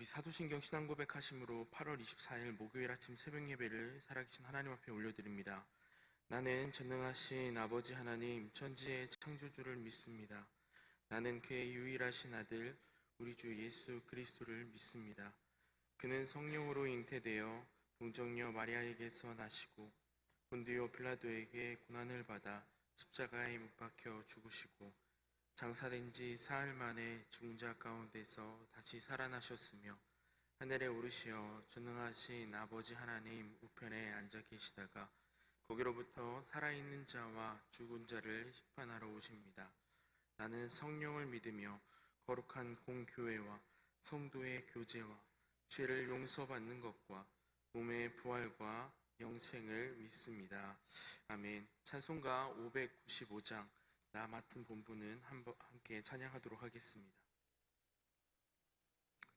사도신경 신앙고백하심으로 8월 24일 목요일 아침 새벽 예배를 살아계신 하나님 앞에 올려드립니다. 나는 전능하신 아버지 하나님 천지의 창조주를 믿습니다. 나는 그의 유일하신 아들 우리 주 예수 그리스도를 믿습니다. 그는 성령으로 잉태되어 동정녀 마리아에게서 나시고 본디오 빌라도에게 고난을 받아 십자가에 못 박혀 죽으시고 장사된 지 사흘 만에 죽은 자 가운데서 다시 살아나셨으며 하늘에 오르시어 전능하신 아버지 하나님 우편에 앉아 계시다가 거기로부터 살아있는 자와 죽은 자를 심판하러 오십니다. 나는 성령을 믿으며 거룩한 공교회와 성도의 교제와 죄를 용서받는 것과 몸의 부활과 영생을 믿습니다. 아멘. 찬송가 595장 나 맡은 본분은 함께 찬양하도록 하겠습니다.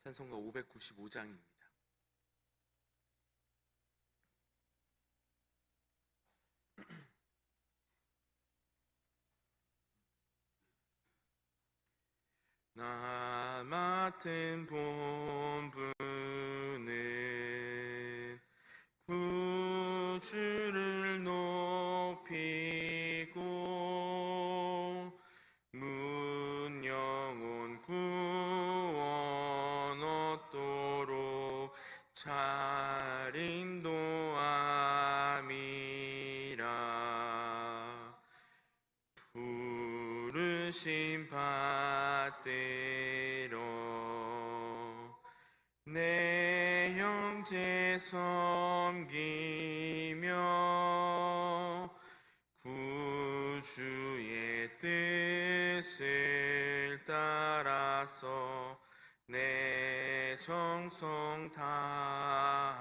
찬송가 595장입니다. 나 맡은 본분은 구주를 높이고 문 영혼 구원 얻도록 잘 인도함이라. 부르심 받들어 내 형제 섬기며 구주의 뜻을 따라서 내 정성 다하리.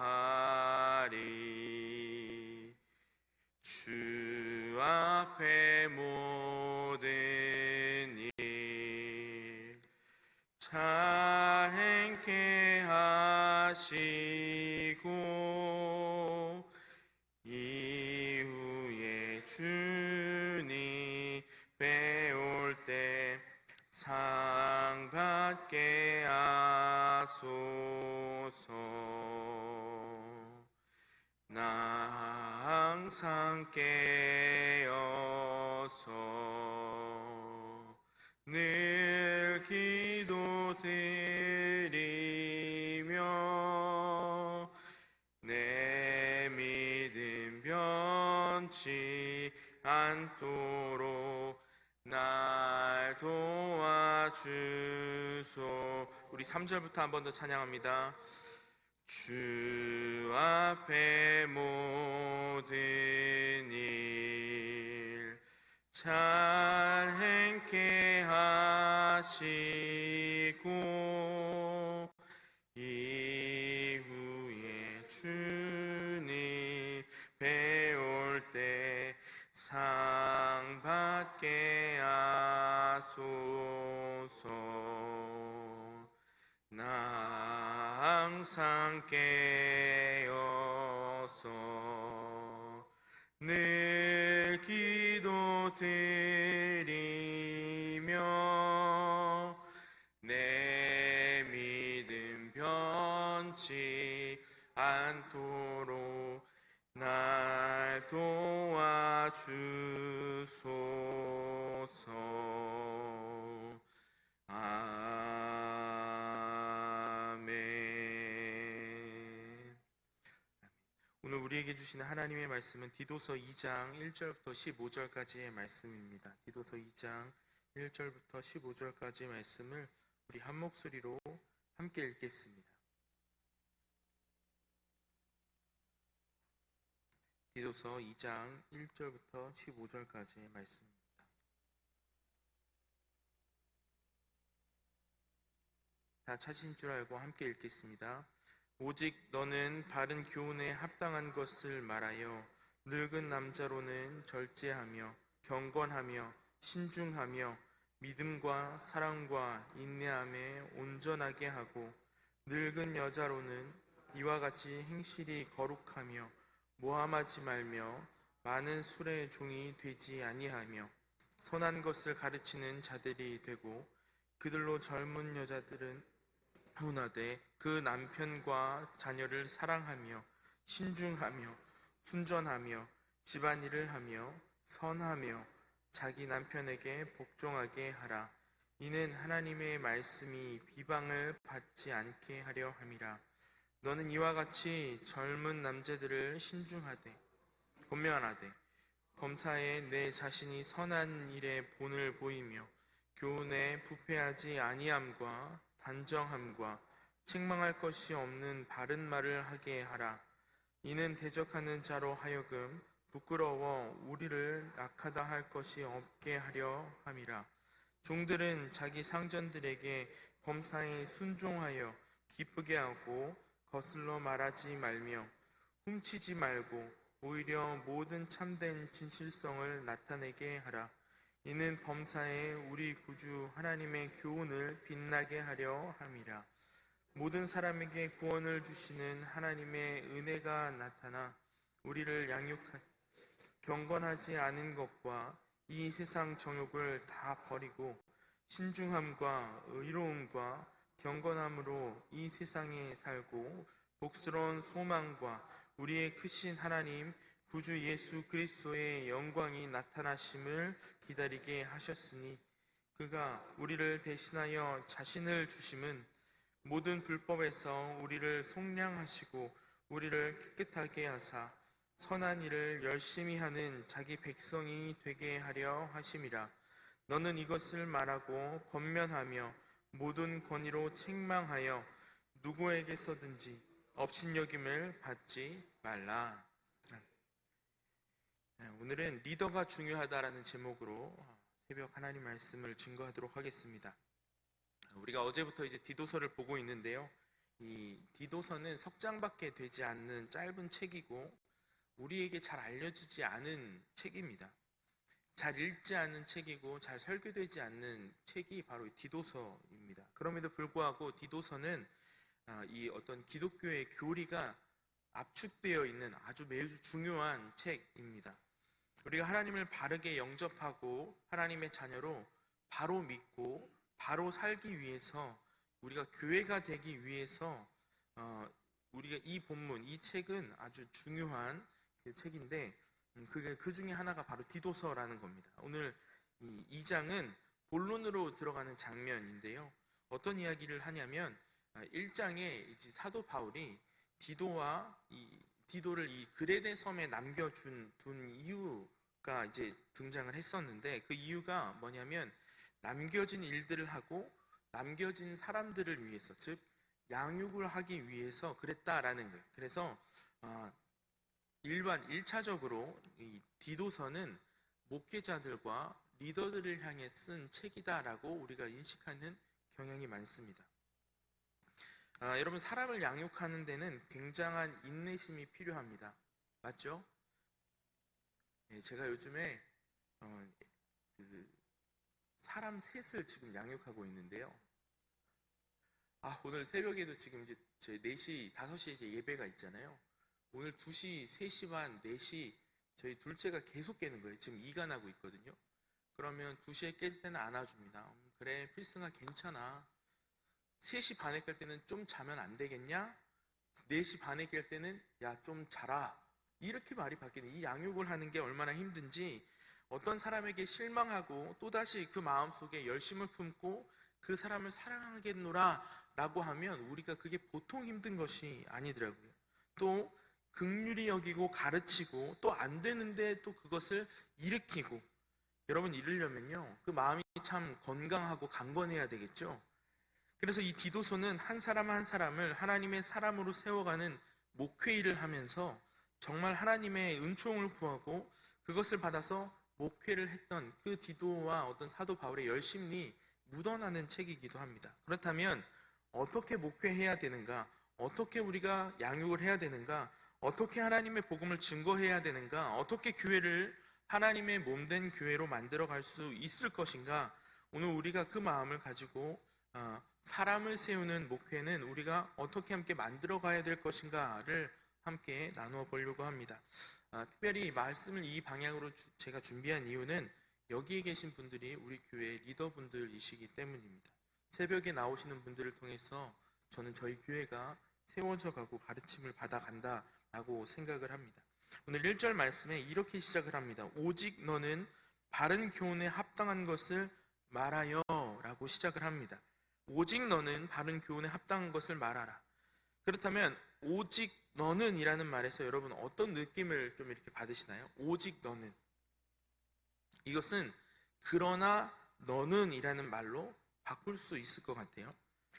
주 앞에 모든 일 잘 행케 하시고 이후에 주님 배울 때 상 받게 하소서. 나 항상 깨어서 늘 기도드리며 내 믿음 변치 않도록 날 도와주소. 우리 3절부터 한 번 더 찬양합니다. 주 앞에 모든 일 잘 행케 하시고 이후에 주님 배울 때 상 받게 하소서. 나 항상 깨어서 늘 기도드리며 내 믿음 변치 않도록 날 도와주소서. 아멘. 오늘 우리에게 주시는 하나님의 말씀은 디도서 2장 1절부터 15절까지의 말씀입니다. 디도서 2장 1절부터 15절까지의 말씀을 우리 한 목소리로 함께 읽겠습니다. 디도서 2장 1절부터 15절까지의 말씀입니다. 다 찾으신 줄 알고 함께 읽겠습니다. 오직 너는 바른 교훈에 합당한 것을 말하여 늙은 남자로는 절제하며 경건하며 신중하며 믿음과 사랑과 인내함에 온전하게 하고 늙은 여자로는 이와 같이 행실이 거룩하며 모함하지 말며 많은 술의 종이 되지 아니하며 선한 것을 가르치는 자들이 되고 그들로 젊은 여자들은 hun하되 그 남편과 자녀를 사랑하며 신중하며 순전하며 집안일을 하며 선하며 자기 남편에게 복종하게 하라. 이는 하나님의 말씀이 비방을 받지 않게 하려 함이라. 너는 이와 같이 젊은 남자들을 신중하되 권면하되 범사에 내 자신이 선한 일에 본을 보이며 교훈에 부패하지 아니함과 단정함과 책망할 것이 없는 바른 말을 하게 하라. 이는 대적하는 자로 하여금 부끄러워 우리를 악하다 할 것이 없게 하려 함이라. 종들은 자기 상전들에게 범사에 순종하여 기쁘게 하고 거슬러 말하지 말며 훔치지 말고 오히려 모든 참된 진실성을 나타내게 하라. 이는 범사에 우리 구주 하나님의 교훈을 빛나게 하려 함이라. 모든 사람에게 구원을 주시는 하나님의 은혜가 나타나 우리를 경건하지 않은 것과 이 세상 정욕을 다 버리고 신중함과 의로움과 경건함으로 이 세상에 살고 복스러운 소망과 우리의 크신 하나님 구주 예수 그리스도의 영광이 나타나심을 기다리게 하셨으니 그가 우리를 대신하여 자신을 주심은 모든 불법에서 우리를 속량하시고 우리를 깨끗하게 하사 선한 일을 열심히 하는 자기 백성이 되게 하려 하심이라. 너는 이것을 말하고 권면하며 모든 권위로 책망하여 누구에게서든지 업신여김을 받지 말라. 오늘은 리더가 중요하다라는 제목으로 새벽 하나님 말씀을 증거하도록 하겠습니다. 우리가 어제부터 이제 디도서를 보고 있는데요. 이 디도서는 석장밖에 되지 않는 짧은 책이고 우리에게 잘 알려지지 않은 책입니다. 잘 읽지 않는 책이고 잘 설교되지 않는 책이 바로 디도서입니다. 그럼에도 불구하고 디도서는 이 어떤 기독교의 교리가 압축되어 있는 아주 매우 중요한 책입니다. 우리가 하나님을 바르게 영접하고 하나님의 자녀로 바로 믿고 바로 살기 위해서 우리가 교회가 되기 위해서 우리가 이 본문, 이 책은 아주 중요한 그 책인데 그 중에 하나가 바로 디도서라는 겁니다. 오늘 이 2장은 본론으로 들어가는 장면인데요. 어떤 이야기를 하냐면 1장에 사도 바울이 디도를 이 그레데 섬에 남겨둔 이유가 이제 등장을 했었는데 그 이유가 뭐냐면 남겨진 일들을 하고 남겨진 사람들을 위해서 즉 양육을 하기 위해서 그랬다라는 거예요. 그래서 1차적으로 이 디도서는 목회자들과 리더들을 향해 쓴 책이다라고 우리가 인식하는 경향이 많습니다. 여러분 사람을 양육하는 데는 굉장한 인내심이 필요합니다. 맞죠? 제가 요즘에 사람 셋을 지금 양육하고 있는데요. 오늘 새벽에도 지금 이제 제 4시, 5시에 이제 예배가 있잖아요. 오늘 2시, 3시 반, 4시 저희 둘째가 계속 깨는 거예요. 지금 이간하고 있거든요. 그러면 2시에 깰 때는 안아줍니다. 그래 필승아 괜찮아. 3시 반에 깰 때는 좀 자면 안 되겠냐? 4시 반에 깰 때는 야 좀 자라. 이렇게 말이 바뀌는 이 양육을 하는 게 얼마나 힘든지 어떤 사람에게 실망하고 또다시 그 마음속에 열심을 품고 그 사람을 사랑하겠노라 라고 하면 우리가 그게 보통 힘든 것이 아니더라고요. 또 긍휼히 여기고 가르치고 또 안 되는데 또 그것을 일으키고 여러분 이러려면요 그 마음이 참 건강하고 강건해야 되겠죠. 그래서 이 디도서는 한 사람 한 사람을 하나님의 사람으로 세워가는 목회일을 하면서 정말 하나님의 은총을 구하고 그것을 받아서 목회를 했던 그 디도와 어떤 사도 바울의 열심이 묻어나는 책이기도 합니다. 그렇다면 어떻게 목회해야 되는가? 어떻게 우리가 양육을 해야 되는가? 어떻게 하나님의 복음을 증거해야 되는가? 어떻게 교회를 하나님의 몸된 교회로 만들어갈 수 있을 것인가? 오늘 우리가 그 마음을 가지고 사람을 세우는 목회는 우리가 어떻게 함께 만들어가야 될 것인가를 함께 나누어 보려고 합니다. 특별히 말씀을 이 방향으로 제가 준비한 이유는 여기에 계신 분들이 우리 교회 리더분들이시기 때문입니다. 새벽에 나오시는 분들을 통해서 저는 저희 교회가 세워져 가고 가르침을 받아간다라고 생각을 합니다. 오늘 1절 말씀에 이렇게 시작을 합니다. 오직 너는 바른 교훈에 합당한 것을 말하여 라고 시작을 합니다. 오직 너는 바른 교훈에 합당한 것을 말하라. 그렇다면 오직 너는 이라는 말에서 여러분 어떤 느낌을 좀 이렇게 받으시나요? 오직 너는, 이것은 그러나 너는 이라는 말로 바꿀 수 있을 것 같아요.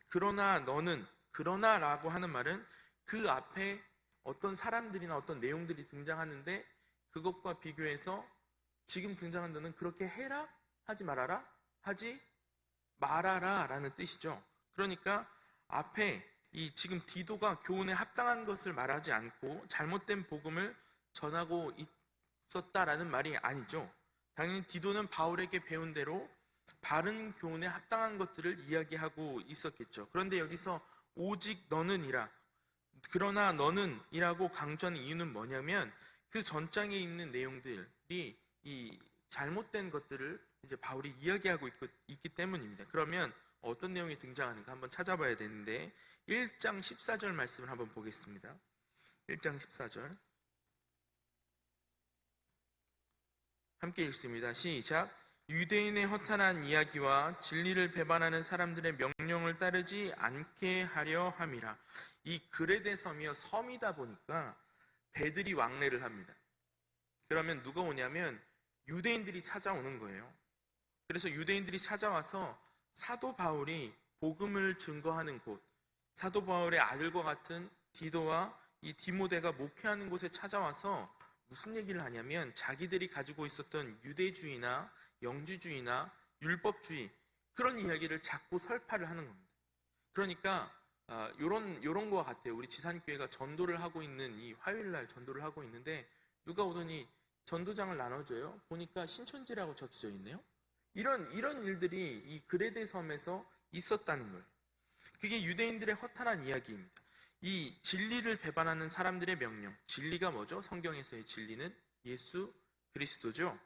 그러나 너는, 그러나라고 하는 말은 그 앞에 어떤 사람들이나 어떤 내용들이 등장하는데 그것과 비교해서 지금 등장한 너는 그렇게 해라? 하지 말아라? 하지 말아라 라는 뜻이죠. 그러니까 앞에 이 지금 디도가 교훈에 합당한 것을 말하지 않고 잘못된 복음을 전하고 있었다라는 말이 아니죠. 당연히 디도는 바울에게 배운 대로 바른 교훈에 합당한 것들을 이야기하고 있었겠죠. 그런데 여기서 오직 너는이라, 그러나 너는이라고 강조하는 이유는 뭐냐면 그 전장에 있는 내용들이 이 잘못된 것들을 이제 바울이 이야기하고 있기 때문입니다. 그러면 어떤 내용이 등장하는가 한번 찾아봐야 되는데 1장 14절 말씀을 한번 보겠습니다. 1장 14절 함께 읽습니다. 시작. 유대인의 허탄한 이야기와 진리를 배반하는 사람들의 명령을 따르지 않게 하려 함이라. 이 그레데 섬이요, 섬이다 보니까 배들이 왕래를 합니다. 그러면 누가 오냐면 유대인들이 찾아오는 거예요. 그래서 유대인들이 찾아와서 사도 바울이 복음을 증거하는 곳, 사도 바울의 아들과 같은 디도와 이 디모데가 목회하는 곳에 찾아와서 무슨 얘기를 하냐면 자기들이 가지고 있었던 유대주의나 영지주의나 율법주의, 그런 이야기를 자꾸 설파를 하는 겁니다. 그러니까 요런 거 같아요. 우리 지산교회가 전도를 하고 있는, 이 화요일날 전도를 하고 있는데 누가 오더니 전도장을 나눠줘요. 보니까 신천지라고 적혀져 있네요. 이런 일들이 이 그레데 섬에서 있었다는 거예요. 그게 유대인들의 허탄한 이야기입니다. 이 진리를 배반하는 사람들의 명령, 진리가 뭐죠? 성경에서의 진리는 예수 그리스도죠.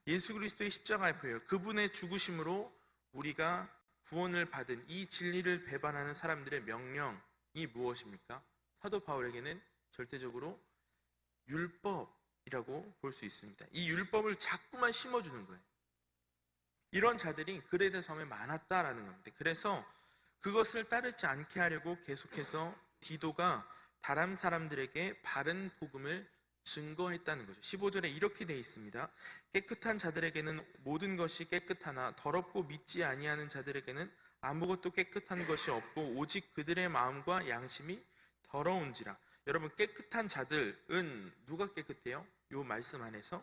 예수 그리스도의 십자가의 보혈, 그분의 죽으심으로 우리가 구원을 받은 이 진리를 배반하는 사람들의 명령이 무엇입니까? 사도 바울에게는 절대적으로 율법이라고 볼 수 있습니다. 이 율법을 자꾸만 심어주는 거예요. 이런 자들이 그레데 섬에 많았다라는 겁니다. 그래서 그것을 따르지 않게 하려고 계속해서 디도가 다른 사람들에게 바른 복음을 증거했다는 거죠. 15절에 이렇게 되어 있습니다. 깨끗한 자들에게는 모든 것이 깨끗하나 더럽고 믿지 아니하는 자들에게는 아무것도 깨끗한 것이 없고 오직 그들의 마음과 양심이 더러운지라. 여러분, 깨끗한 자들은 누가 깨끗해요? 이 말씀 안에서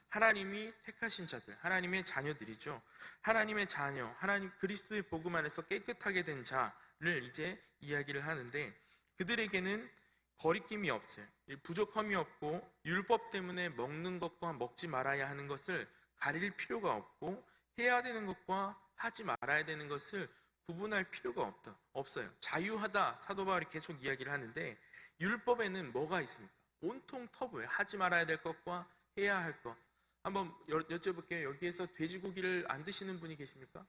하나님이 택하신 자들, 하나님의 자녀들이죠. 하나님의 자녀, 하나님 그리스도의 복음 안에서 깨끗하게 된 자를 이제 이야기를 하는데 그들에게는 거리낌이 없어요. 부족함이 없고 율법 때문에 먹는 것과 먹지 말아야 하는 것을 가릴 필요가 없고 해야 되는 것과 하지 말아야 되는 것을 구분할 필요가 없어요. 자유하다, 사도 바울이 계속 이야기를 하는데 율법에는 뭐가 있습니까? 온통 터부예요. 하지 말아야 될 것과 해야 할 것. 한번 여쭤볼게요. 여기에서 돼지고기를 안 드시는 분이 계십니까?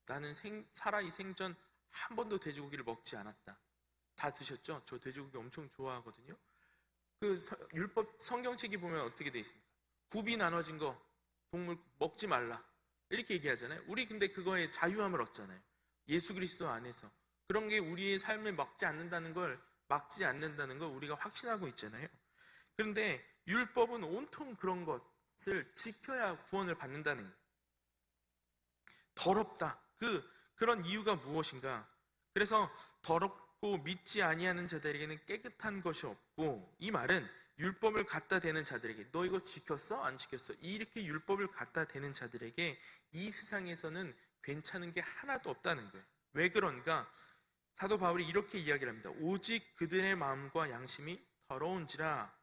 나는 살아이 생전 한 번도 돼지고기를 먹지 않았다. 다 드셨죠? 저 돼지고기 엄청 좋아하거든요. 그 율법 성경책이 보면 어떻게 돼 있습니까? 굽이 나눠진 거 동물 먹지 말라 이렇게 얘기하잖아요. 우리 근데 그거에 자유함을 얻잖아요. 예수 그리스도 안에서 그런 게 우리의 삶에 막지 않는다는 걸 우리가 확신하고 있잖아요. 그런데 율법은 온통 그런 것을 지켜야 구원을 받는다는 거예요. 더럽다. 그런 이유가 무엇인가? 그래서 더럽고 믿지 아니하는 자들에게는 깨끗한 것이 없고, 이 말은 율법을 갖다 대는 자들에게 너 이거 지켰어? 안 지켰어? 이렇게 율법을 갖다 대는 자들에게 이 세상에서는 괜찮은 게 하나도 없다는 거예요. 왜 그런가? 사도 바울이 이렇게 이야기를 합니다. 오직 그들의 마음과 양심이 더러운지라.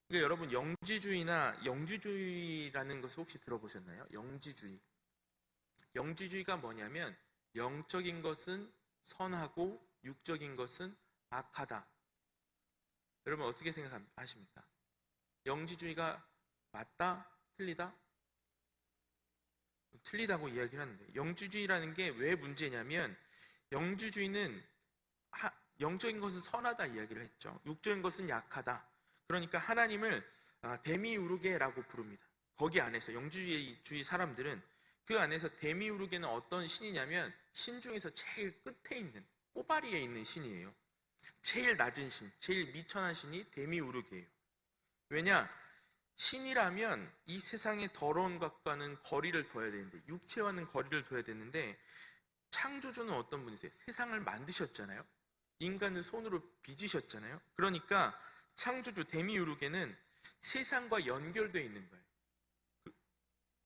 그러니까 여러분, 영지주의나 영주주의라는 것을 혹시 들어보셨나요? 영지주의. 영지주의가 뭐냐면 영적인 것은 선하고 육적인 것은 악하다. 여러분 어떻게 생각하십니까? 영지주의가 맞다? 틀리다? 틀리다고 이야기를 하는데, 영지주의라는 게 왜 문제냐면 영지주의는 영적인 것은 선하다 이야기를 했죠. 육적인 것은 약하다. 그러니까 하나님을 데미우르게라고 부릅니다. 거기 안에서 영지주의 사람들은 그 안에서 데미우르게는 어떤 신이냐면 신 중에서 제일 끝에 있는 꼬바리에 있는 신이에요. 제일 낮은 신, 제일 미천한 신이 데미우르게예요. 왜냐? 신이라면 이 세상의 더러운 것과는 거리를 둬야 되는데, 육체와는 거리를 둬야 되는데, 창조주는 어떤 분이세요? 세상을 만드셨잖아요. 인간을 손으로 빚으셨잖아요. 그러니까 창조주 데미우르게는 세상과 연결되어 있는 거예요.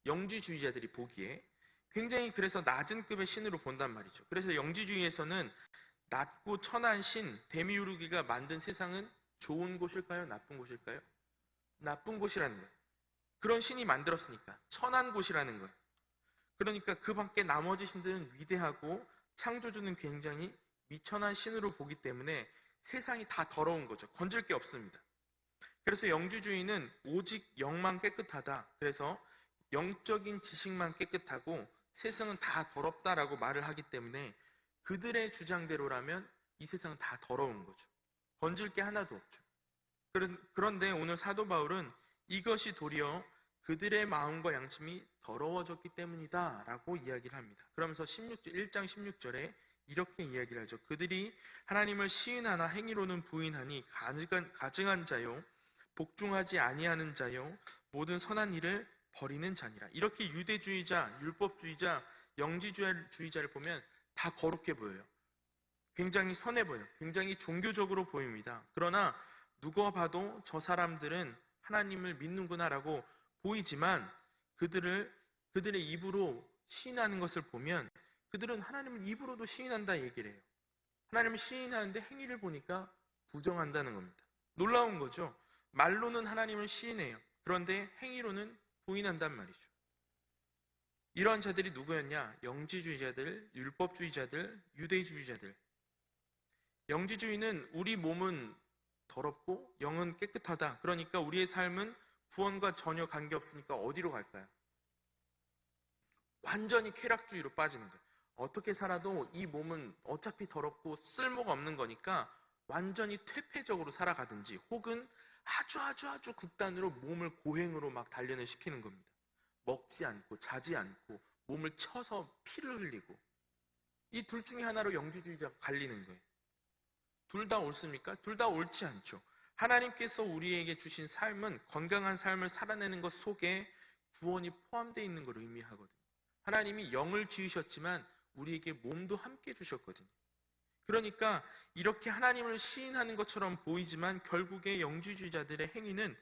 영지주의자들이 보기에 굉장히 그래서 낮은 급의 신으로 본단 말이죠. 그래서 영지주의에서는 낮고 천한 신 데미우르게가 만든 세상은 좋은 곳일까요? 나쁜 곳일까요? 나쁜 곳이라는 거예요. 그런 신이 만들었으니까 천한 곳이라는 거예요. 그러니까 그 밖에 나머지 신들은 위대하고 창조주는 굉장히 미천한 신으로 보기 때문에 세상이 다 더러운 거죠. 건질 게 없습니다. 그래서 영지주의는 오직 영만 깨끗하다. 그래서 영적인 지식만 깨끗하고 세상은 다 더럽다라고 말을 하기 때문에 그들의 주장대로라면 이 세상은 다 더러운 거죠. 건질 게 하나도 없죠. 그런데 오늘 사도 바울은 이것이 도리어 그들의 마음과 양심이 더러워졌기 때문이다 라고 이야기를 합니다. 그러면서 1장 16절에 이렇게 이야기를 하죠. 그들이 하나님을 시인하나 행위로는 부인하니 가증한 자요 복종하지 아니하는 자요 모든 선한 일을 버리는 자니라. 이렇게 유대주의자, 율법주의자, 영지주의자를 보면 다 거룩해 보여요. 굉장히 선해 보여요. 굉장히 종교적으로 보입니다. 그러나 누가 봐도 저 사람들은 하나님을 믿는구나라고 보이지만 그들의 입으로 시인하는 것을 보면 그들은 하나님을 입으로도 시인한다 얘기를 해요. 하나님을 시인하는데 행위를 보니까 부정한다는 겁니다. 놀라운 거죠. 말로는 하나님을 시인해요. 그런데 행위로는 부인한단 말이죠. 이러한 자들이 누구였냐? 영지주의자들, 율법주의자들, 유대주의자들. 영지주의는 우리 몸은 더럽고 영은 깨끗하다. 그러니까 우리의 삶은 구원과 전혀 관계없으니까 어디로 갈까요? 완전히 쾌락주의로 빠지는 거예요. 어떻게 살아도 이 몸은 어차피 더럽고 쓸모가 없는 거니까 완전히 퇴폐적으로 살아가든지 혹은 아주 극단으로 몸을 고행으로 막 단련을 시키는 겁니다. 먹지 않고 자지 않고 몸을 쳐서 피를 흘리고 이 둘 중에 하나로 영지주의자가 갈리는 거예요. 둘 다 옳습니까? 둘 다 옳지 않죠. 하나님께서 우리에게 주신 삶은 건강한 삶을 살아내는 것 속에 구원이 포함되어 있는 걸 의미하거든요. 하나님이 영을 지으셨지만 우리에게 몸도 함께 주셨거든요. 그러니까 이렇게 하나님을 시인하는 것처럼 보이지만 결국에 영지주의자들의 행위는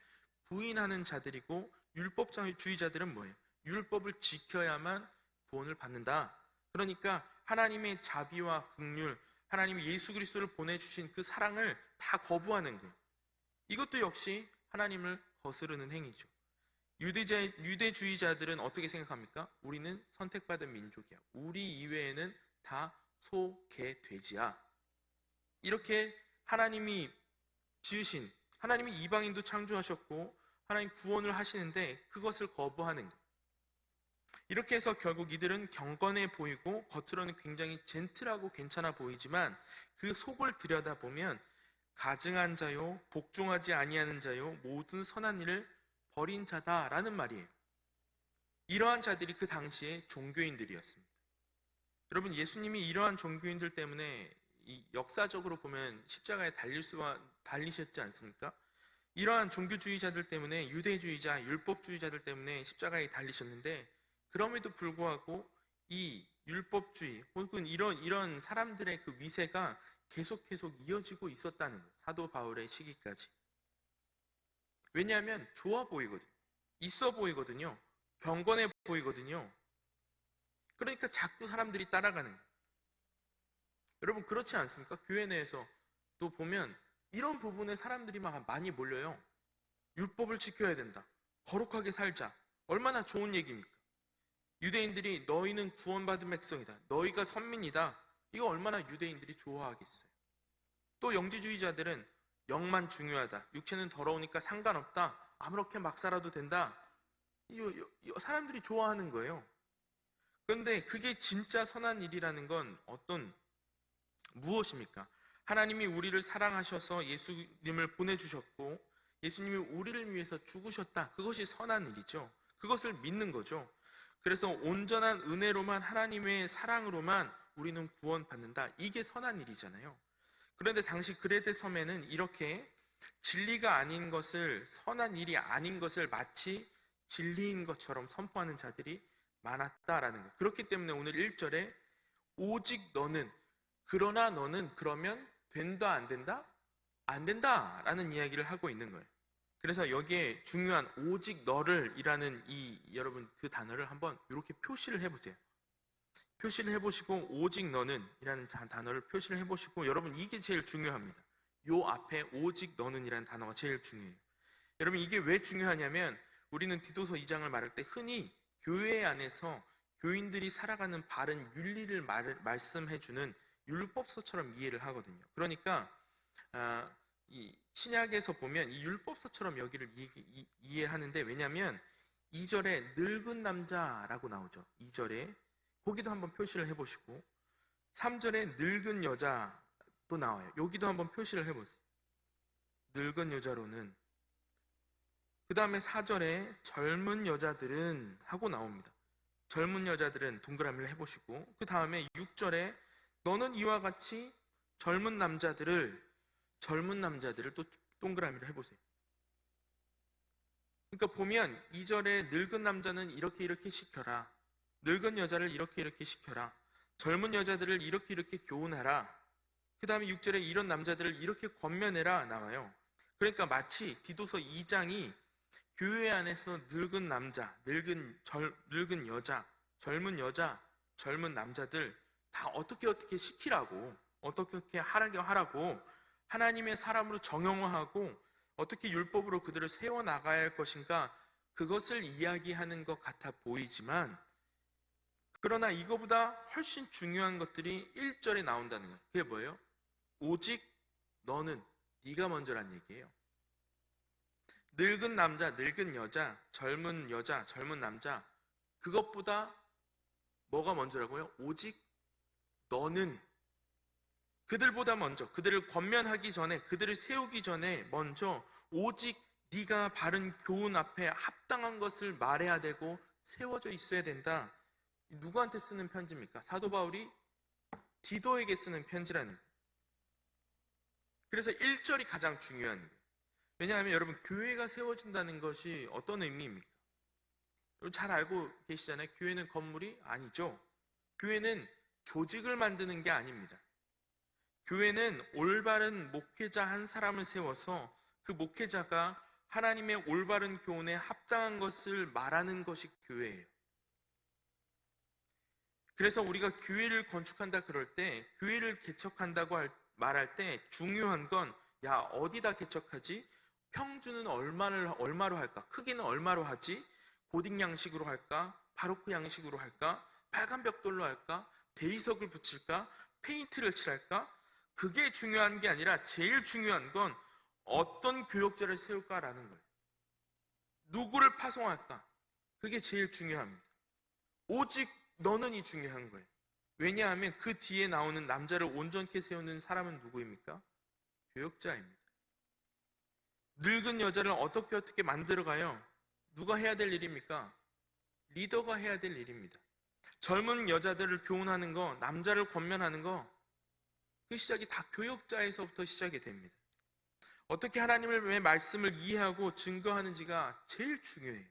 부인하는 자들이고 율법주의자들은 뭐예요? 율법을 지켜야만 구원을 받는다. 그러니까 하나님의 자비와 긍휼, 하나님이 예수 그리스도를 보내주신 그 사랑을 다 거부하는 거예요. 이것도 역시 하나님을 거스르는 행위죠. 유대주의자들은 어떻게 생각합니까? 우리는 선택받은 민족이야. 우리 이외에는 다 소, 개, 돼지야. 이렇게 하나님이 지으신, 하나님이 이방인도 창조하셨고 하나님 구원을 하시는데 그것을 거부하는 것. 이렇게 해서 결국 이들은 경건해 보이고 겉으로는 굉장히 젠틀하고 괜찮아 보이지만 그 속을 들여다보면 가증한 자요 복종하지 아니하는 자요 모든 선한 일을 버린 자다라는 말이에요. 이러한 자들이 그 당시에 종교인들이었습니다. 여러분, 예수님이 이러한 종교인들 때문에 역사적으로 보면 십자가에 달리셨지 않습니까? 이러한 종교주의자들 때문에, 유대주의자, 율법주의자들 때문에 십자가에 달리셨는데 그럼에도 불구하고 이 율법주의 혹은 이런 사람들의 그 위세가 계속 이어지고 있었다는 거예요. 사도 바울의 시기까지. 왜냐하면 좋아 보이거든요. 있어 보이거든요. 경건해 보이거든요. 그러니까 자꾸 사람들이 따라가는 거예요. 여러분, 그렇지 않습니까? 교회 내에서 또 보면 이런 부분에 사람들이 막 많이 몰려요. 율법을 지켜야 된다. 거룩하게 살자. 얼마나 좋은 얘기입니까? 유대인들이 너희는 구원받은 백성이다. 너희가 선민이다. 이거 얼마나 유대인들이 좋아하겠어요. 또 영지주의자들은 영만 중요하다. 육체는 더러우니까 상관없다. 아무렇게 막 살아도 된다. 사람들이 좋아하는 거예요. 그런데 그게 진짜 선한 일이라는 건 어떤 무엇입니까? 하나님이 우리를 사랑하셔서 예수님을 보내주셨고 예수님이 우리를 위해서 죽으셨다. 그것이 선한 일이죠. 그것을 믿는 거죠. 그래서 온전한 은혜로만, 하나님의 사랑으로만 우리는 구원받는다. 이게 선한 일이잖아요. 그런데 당시 그레데 섬에는 이렇게 진리가 아닌 것을, 선한 일이 아닌 것을 마치 진리인 것처럼 선포하는 자들이 많았다라는 거예요. 그렇기 때문에 오늘 1절에 오직 너는, 그러나 너는 그러면 된다 안 된다? 안 된다라는 이야기를 하고 있는 거예요. 그래서 여기에 중요한 오직 너를 이라는 여러분 그 단어를 한번 이렇게 표시를 해보세요. 표시를 해보시고 오직 너는 이라는 단어를 표시를 해보시고, 여러분 이게 제일 중요합니다. 요 앞에 오직 너는 이라는 단어가 제일 중요해요. 여러분 이게 왜 중요하냐면 우리는 디도서 2장을 말할 때 흔히 교회 안에서 교인들이 살아가는 바른 윤리를 말씀해주는 율법서처럼 이해를 하거든요. 그러니까 이 신약에서 보면 이 율법서처럼 여기를 이해하는데, 왜냐하면 2절에 늙은 남자라고 나오죠. 2절에 거기도 한번 표시를 해보시고, 3절에 늙은 여자도 나와요. 여기도 한번 표시를 해보세요. 늙은 여자로는. 그 다음에 4절에 젊은 여자들은 하고 나옵니다. 젊은 여자들은 동그라미를 해보시고, 그 다음에 6절에 너는 이와 같이 젊은 남자들을 또 동그라미를 해보세요. 그러니까 보면 2절에 늙은 남자는 이렇게 시켜라, 늙은 여자를 이렇게 시켜라, 젊은 여자들을 이렇게 교훈하라, 그 다음에 6절에 이런 남자들을 이렇게 권면해라 나와요. 그러니까 마치 디도서 2장이 교회 안에서 늙은 남자, 늙은 여자, 젊은 여자, 젊은 남자들 다 어떻게 시키라고, 어떻게 하라고, 하나님의 사람으로 정형화하고 어떻게 율법으로 그들을 세워나가야 할 것인가, 그것을 이야기하는 것 같아 보이지만, 그러나 이거보다 훨씬 중요한 것들이 1절에 나온다는 거예요. 그게 뭐예요? 오직 너는, 네가 먼저란 얘기예요. 늙은 남자, 늙은 여자, 젊은 남자, 그것보다 뭐가 먼저라고요? 오직 너는 그들보다 먼저, 그들을 권면하기 전에, 그들을 세우기 전에 먼저 오직 네가 바른 교훈 앞에 합당한 것을 말해야 되고 세워져 있어야 된다. 누구한테 쓰는 편지입니까? 사도 바울이 디도에게 쓰는 편지라는 거예요. 그래서 1절이 가장 중요한 거예요. 왜냐하면 여러분, 교회가 세워진다는 것이 어떤 의미입니까? 여러분 잘 알고 계시잖아요. 교회는 건물이 아니죠. 교회는 조직을 만드는 게 아닙니다. 교회는 올바른 목회자 한 사람을 세워서 그 목회자가 하나님의 올바른 교훈에 합당한 것을 말하는 것이 교회예요. 그래서 우리가 교회를 건축한다 그럴 때, 교회를 개척한다고 말할 때 중요한 건, 야, 어디다 개척하지? 평수는 얼마로 할까? 크기는 얼마로 하지? 고딕 양식으로 할까? 바로크 양식으로 할까? 빨간 벽돌로 할까? 대리석을 붙일까? 페인트를 칠할까? 그게 중요한 게 아니라 제일 중요한 건 어떤 교역자를 세울까라는 거예요. 누구를 파송할까? 그게 제일 중요합니다. 오직 너는이 중요한 거예요. 왜냐하면 그 뒤에 나오는 남자를 온전케 세우는 사람은 누구입니까? 교역자입니다. 늙은 여자를 어떻게 만들어가요? 누가 해야 될 일입니까? 리더가 해야 될 일입니다. 젊은 여자들을 교훈하는 거, 남자를 권면하는 거, 그 시작이 다 교역자에서부터 시작이 됩니다. 어떻게 하나님의 말씀을 이해하고 증거하는지가 제일 중요해요.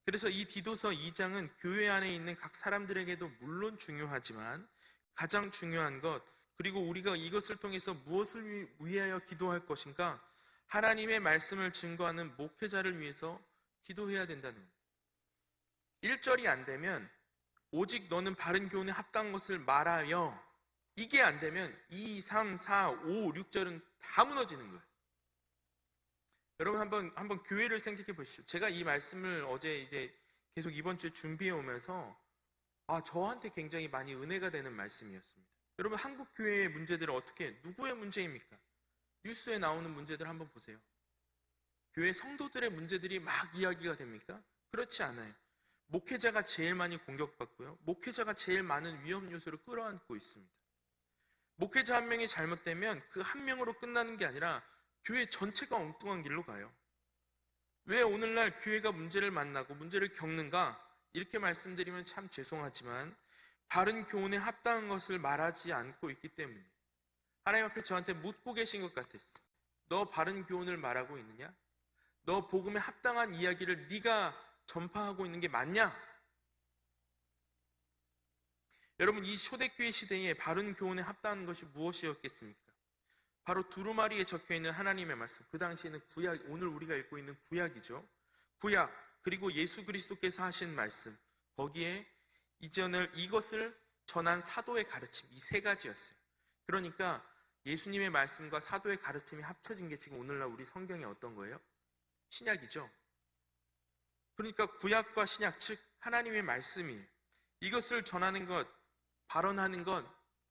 그래서 이 디도서 2장은 교회 안에 있는 각 사람들에게도 물론 중요하지만 가장 중요한 것, 그리고 우리가 이것을 통해서 무엇을 위하여 기도할 것인가, 하나님의 말씀을 증거하는 목회자를 위해서 기도해야 된다는 거예요. 1절이 안 되면 오직 너는 바른 교훈에 합당한 것을 말하여, 이게 안 되면 2, 3, 4, 5, 6절은 다 무너지는 거예요. 여러분 한번 교회를 생각해 보시죠. 제가 이 말씀을 어제 이제 계속 이번 주에 준비해 오면서 저한테 굉장히 많이 은혜가 되는 말씀이었습니다. 여러분, 한국 교회의 문제들은 누구의 문제입니까? 뉴스에 나오는 문제들 한번 보세요. 교회 성도들의 문제들이 막 이야기가 됩니까? 그렇지 않아요. 목회자가 제일 많이 공격받고요. 목회자가 제일 많은 위험 요소를 끌어안고 있습니다. 목회자 한 명이 잘못되면 그 한 명으로 끝나는 게 아니라 교회 전체가 엉뚱한 길로 가요. 왜 오늘날 교회가 문제를 만나고 문제를 겪는가? 이렇게 말씀드리면 참 죄송하지만 바른 교훈에 합당한 것을 말하지 않고 있기 때문에 하나님 앞에 저한테 묻고 계신 것 같았어요. 너 바른 교훈을 말하고 있느냐? 너 복음에 합당한 이야기를 네가 전파하고 있는 게 맞냐? 여러분, 이 초대교회 시대에 바른 교훈에 합당한 것이 무엇이었겠습니까? 바로 두루마리에 적혀있는 하나님의 말씀, 그 당시에는 구약, 오늘 우리가 읽고 있는 구약이죠. 구약, 그리고 예수 그리스도께서 하신 말씀, 거기에 이것을 전한 사도의 가르침, 이 세 가지였어요. 그러니까 예수님의 말씀과 사도의 가르침이 합쳐진 게 지금 오늘날 우리 성경에 어떤 거예요? 신약이죠. 그러니까 구약과 신약, 즉 하나님의 말씀이에요. 이것을 전하는 것, 발언하는 것,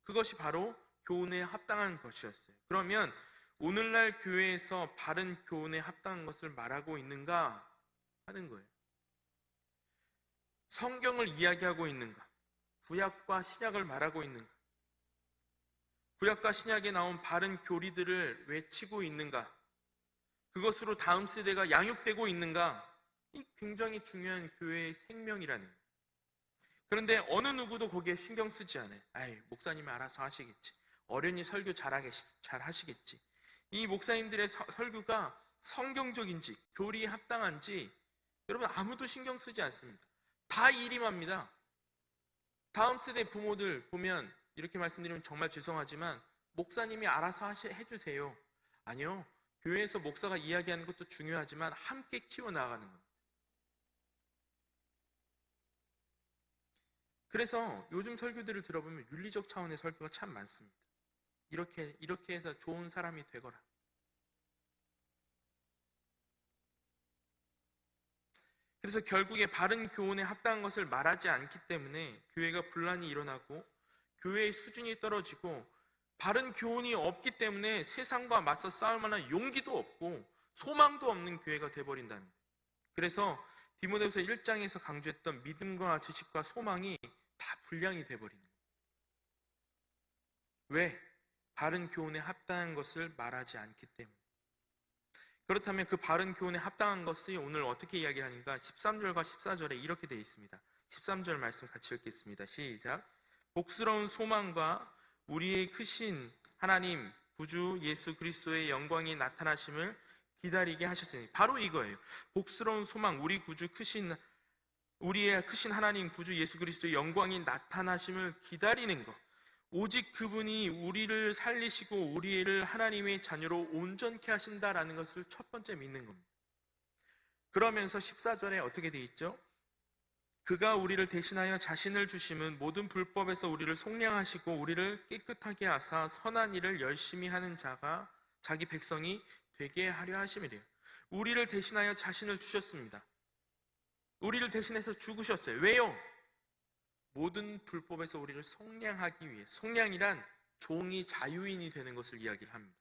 그것이 바로 교훈에 합당한 것이었어요. 그러면 오늘날 교회에서 바른 교훈에 합당한 것을 말하고 있는가 하는 거예요. 성경을 이야기하고 있는가? 구약과 신약을 말하고 있는가? 구약과 신약에 나온 바른 교리들을 외치고 있는가? 그것으로 다음 세대가 양육되고 있는가? 이 굉장히 중요한 교회의 생명이라는 거예요. 그런데 어느 누구도 거기에 신경 쓰지 않아요. 목사님이 알아서 하시겠지. 어련히 설교 잘 하시겠지. 이 목사님들의 설교가 성경적인지 교리에 합당한지 여러분 아무도 신경 쓰지 않습니다. 다 일임합니다. 다음 세대 부모들 보면 이렇게 말씀드리면 정말 죄송하지만 목사님이 알아서 해주세요. 아니요. 교회에서 목사가 이야기하는 것도 중요하지만 함께 키워나가는 겁니다. 그래서 요즘 설교들을 들어보면 윤리적 차원의 설교가 참 많습니다. 이렇게 해서 좋은 사람이 되거라. 그래서 결국에 바른 교훈에 합당한 것을 말하지 않기 때문에 교회가 분란이 일어나고 교회의 수준이 떨어지고 바른 교훈이 없기 때문에 세상과 맞서 싸울 만한 용기도 없고 소망도 없는 교회가 돼버린다는 거예요. 그래서 디모데후서 1장에서 강조했던 믿음과 지식과 소망이 다 불량이 돼버리는 거예요. 왜? 바른 교훈에 합당한 것을 말하지 않기 때문에. 그렇다면 그 바른 교훈에 합당한 것이 오늘 어떻게 이야기하는가? 13절과 14절에 이렇게 되어 있습니다. 13절 말씀 같이 읽겠습니다. 시작. 복스러운 소망과 우리의 크신 하나님 구주 예수 그리스도의 영광이 나타나심을 기다리게 하셨으니, 바로 이거예요. 복스러운 소망, 우리의 크신 하나님 구주 예수 그리스도의 영광이 나타나심을 기다리는 것. 오직 그분이 우리를 살리시고 우리를 하나님의 자녀로 온전케 하신다라는 것을 첫 번째 믿는 겁니다. 그러면서 14절에 어떻게 되어 있죠? 그가 우리를 대신하여 자신을 주심은 모든 불법에서 우리를 속량하시고 우리를 깨끗하게 하사 선한 일을 열심히 하는 자가 자기 백성이 되게 하려 하심이래요. 우리를 대신하여 자신을 주셨습니다. 우리를 대신해서 죽으셨어요. 왜요? 모든 불법에서 우리를 속량하기 위해. 속량이란 종이 자유인이 되는 것을 이야기를 합니다.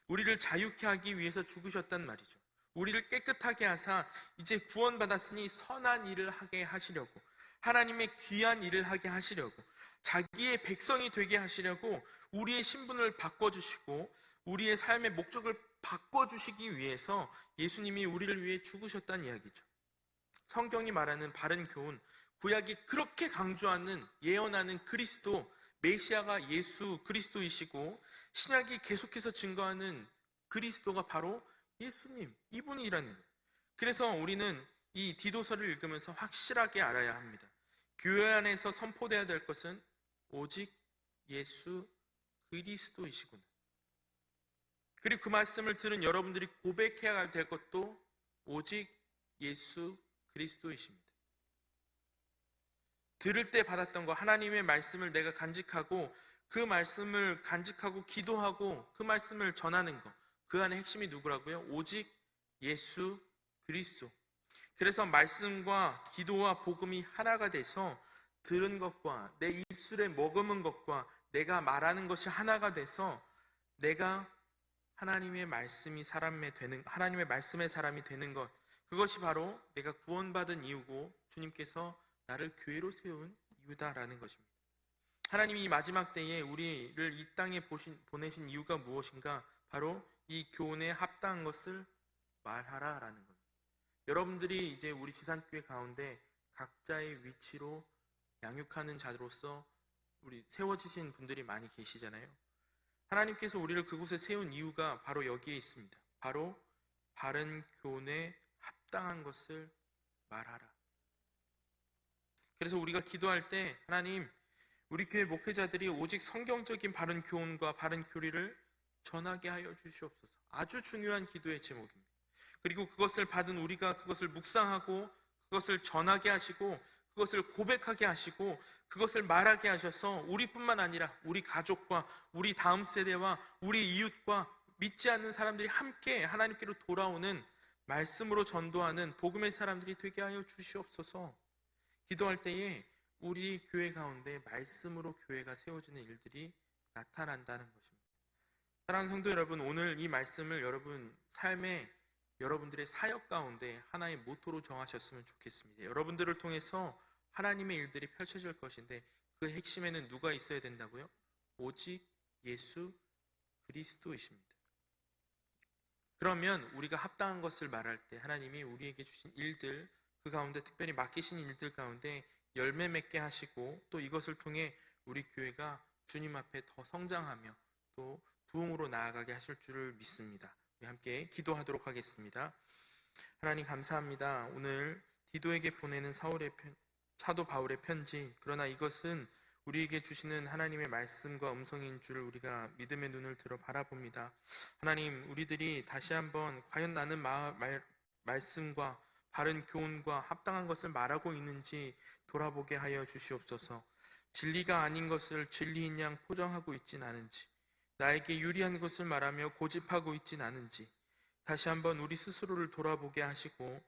우리를 자유케 하기 위해서 죽으셨단 말이죠. 우리를 깨끗하게 하사 이제 구원받았으니 선한 일을 하게 하시려고, 하나님의 귀한 일을 하게 하시려고, 자기의 백성이 되게 하시려고 우리의 신분을 바꿔주시고 우리의 삶의 목적을 바꿔주시기 위해서 예수님이 우리를 위해 죽으셨다는 이야기죠. 성경이 말하는 바른 교훈, 구약이 그렇게 강조하는, 예언하는 그리스도, 메시아가 예수 그리스도이시고 신약이 계속해서 증거하는 그리스도가 바로 예수님, 이분이라는 거예요. 그래서 우리는 이 디도서를 읽으면서 확실하게 알아야 합니다. 교회 안에서 선포되어야 될 것은 오직 예수 그리스도이시구나. 그리고 그 말씀을 들은 여러분들이 고백해야 될 것도 오직 예수 그리스도이십니다. 들을 때 받았던 거, 하나님의 말씀을 내가 간직하고 그 말씀을 간직하고 기도하고 그 말씀을 전하는 거, 그 안에 핵심이 누구라고요? 오직 예수 그리스도. 그래서 말씀과 기도와 복음이 하나가 돼서 들은 것과 내 입술에 머금은 것과 내가 말하는 것이 하나가 돼서 내가 하나님의 말씀의 사람이 되는 것, 그것이 바로 내가 구원받은 이유고 주님께서 나를 교회로 세운 이유다라는 것입니다. 하나님이 이 마지막 때에 우리를 이 땅에 보내신 이유가 무엇인가? 바로 이 교훈에 합당한 것을 말하라라는 겁니다. 여러분들이 이제 우리 지산교회 가운데 각자의 위치로 양육하는 자로서 우리 세워지신 분들이 많이 계시잖아요. 하나님께서 우리를 그곳에 세운 이유가 바로 여기에 있습니다. 바로 바른 교훈에 합당한 것을 말하라. 그래서 우리가 기도할 때 하나님, 우리 교회 목회자들이 오직 성경적인 바른 교훈과 바른 교리를 전하게 하여 주시옵소서. 아주 중요한 기도의 제목입니다. 그리고 그것을 받은 우리가 그것을 묵상하고 그것을 전하게 하시고 그것을 고백하게 하시고 그것을 말하게 하셔서 우리뿐만 아니라 우리 가족과 우리 다음 세대와 우리 이웃과 믿지 않는 사람들이 함께 하나님께로 돌아오는 말씀으로 전도하는 복음의 사람들이 되게 하여 주시옵소서. 기도할 때에 우리 교회 가운데 말씀으로 교회가 세워지는 일들이 나타난다는 것입니다. 사랑하는 성도 여러분, 오늘 이 말씀을 여러분 삶에 여러분들의 사역 가운데 하나의 모토로 정하셨으면 좋겠습니다. 여러분들을 통해서 하나님의 일들이 펼쳐질 것인데 그 핵심에는 누가 있어야 된다고요? 오직 예수 그리스도이십니다. 그러면 우리가 합당한 것을 말할 때 하나님이 우리에게 주신 일들, 그 가운데 특별히 맡기신 일들 가운데 열매 맺게 하시고 또 이것을 통해 우리 교회가 주님 앞에 더 성장하며 또 부흥으로 나아가게 하실 줄을 믿습니다. 우리 함께 기도하도록 하겠습니다. 하나님 감사합니다. 오늘 디도에게 보내는 사도 바울의 편지, 그러나 이것은 우리에게 주시는 하나님의 말씀과 음성인 줄을 우리가 믿음의 눈을 들어 바라봅니다. 하나님, 우리들이 다시 한번 과연 나는 말씀과 바른 교훈과 합당한 것을 말하고 있는지 돌아보게 하여 주시옵소서. 진리가 아닌 것을 진리인 양 포장하고 있진 않은지, 나에게 유리한 것을 말하며 고집하고 있진 않은지 다시 한번 우리 스스로를 돌아보게 하시고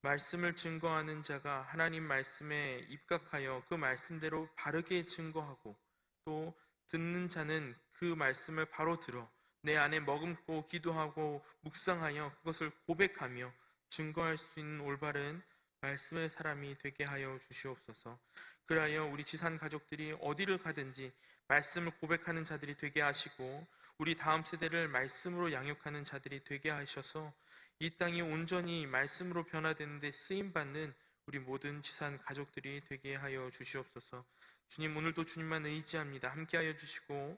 말씀을 증거하는 자가 하나님 말씀에 입각하여 그 말씀대로 바르게 증거하고 또 듣는 자는 그 말씀을 바로 들어 내 안에 머금고 기도하고 묵상하여 그것을 고백하며 증거할 수 있는 올바른 말씀의 사람이 되게 하여 주시옵소서. 그리하여 우리 지산 가족들이 어디를 가든지 말씀을 고백하는 자들이 되게 하시고 우리 다음 세대를 말씀으로 양육하는 자들이 되게 하셔서 이 땅이 온전히 말씀으로 변화되는데 쓰임받는 우리 모든 지산 가족들이 되게 하여 주시옵소서. 주님, 오늘도 주님만 의지합니다. 함께하여 주시고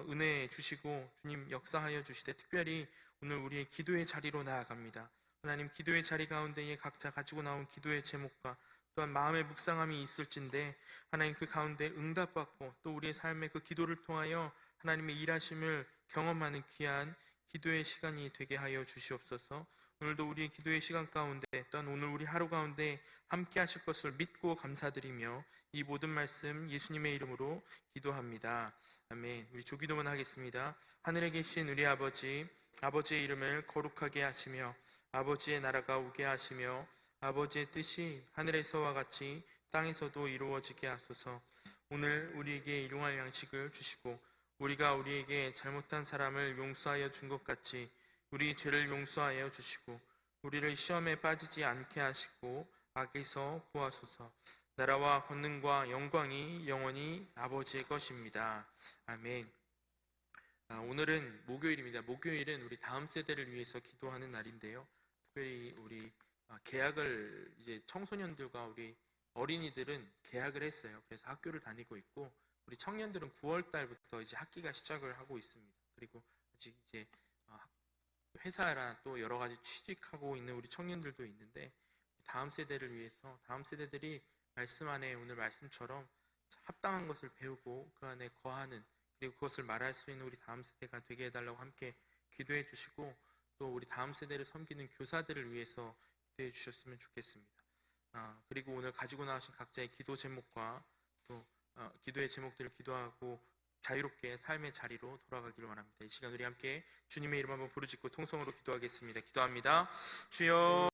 은혜 주시고 주님 역사하여 주시되 특별히 오늘 우리의 기도의 자리로 나아갑니다. 하나님, 기도의 자리 가운데에 각자 가지고 나온 기도의 제목과 또한 마음의 묵상함이 있을진데 하나님 그 가운데 응답받고 또 우리의 삶의 그 기도를 통하여 하나님의 일하심을 경험하는 귀한 기도의 시간이 되게 하여 주시옵소서. 오늘도 우리의 기도의 시간 가운데 또한 오늘 우리 하루 가운데 함께 하실 것을 믿고 감사드리며 이 모든 말씀 예수님의 이름으로 기도합니다. 아멘. 우리 조기도문 하겠습니다. 하늘에 계신 우리 아버지, 아버지의 이름을 거룩하게 하시며 아버지의 나라가 오게 하시며 아버지의 뜻이 하늘에서와 같이 땅에서도 이루어지게 하소서. 오늘 우리에게 일용할 양식을 주시고 우리가 우리에게 잘못한 사람을 용서하여 준 것 같이 우리 죄를 용서하여 주시고 우리를 시험에 빠지지 않게 하시고 악에서 구하소서. 나라와 권능과 영광이 영원히 아버지의 것입니다. 아멘. 오늘은 목요일입니다. 목요일은 우리 다음 세대를 위해서 기도하는 날인데요. 특별히 우리 개학을 이제 청소년들과 우리 어린이들은 개학을 했어요. 그래서 학교를 다니고 있고 우리 청년들은 9월 달부터 이제 학기가 시작을 하고 있습니다. 그리고 아직 이제 회사나 또 여러 가지 취직하고 있는 우리 청년들도 있는데 다음 세대를 위해서 다음 세대들이 말씀 안에 오늘 말씀처럼 합당한 것을 배우고 그 안에 거하는 그리고 그것을 말할 수 있는 우리 다음 세대가 되게 해달라고 함께 기도해 주시고 또 우리 다음 세대를 섬기는 교사들을 위해서 기도해 주셨으면 좋겠습니다. 그리고 오늘 가지고 나오신 각자의 기도 제목과 또 기도의 제목들을 기도하고 자유롭게 삶의 자리로 돌아가기를 원합니다. 이 시간 우리 함께 주님의 이름 한번 부르짖고 통성으로 기도하겠습니다. 기도합니다. 주여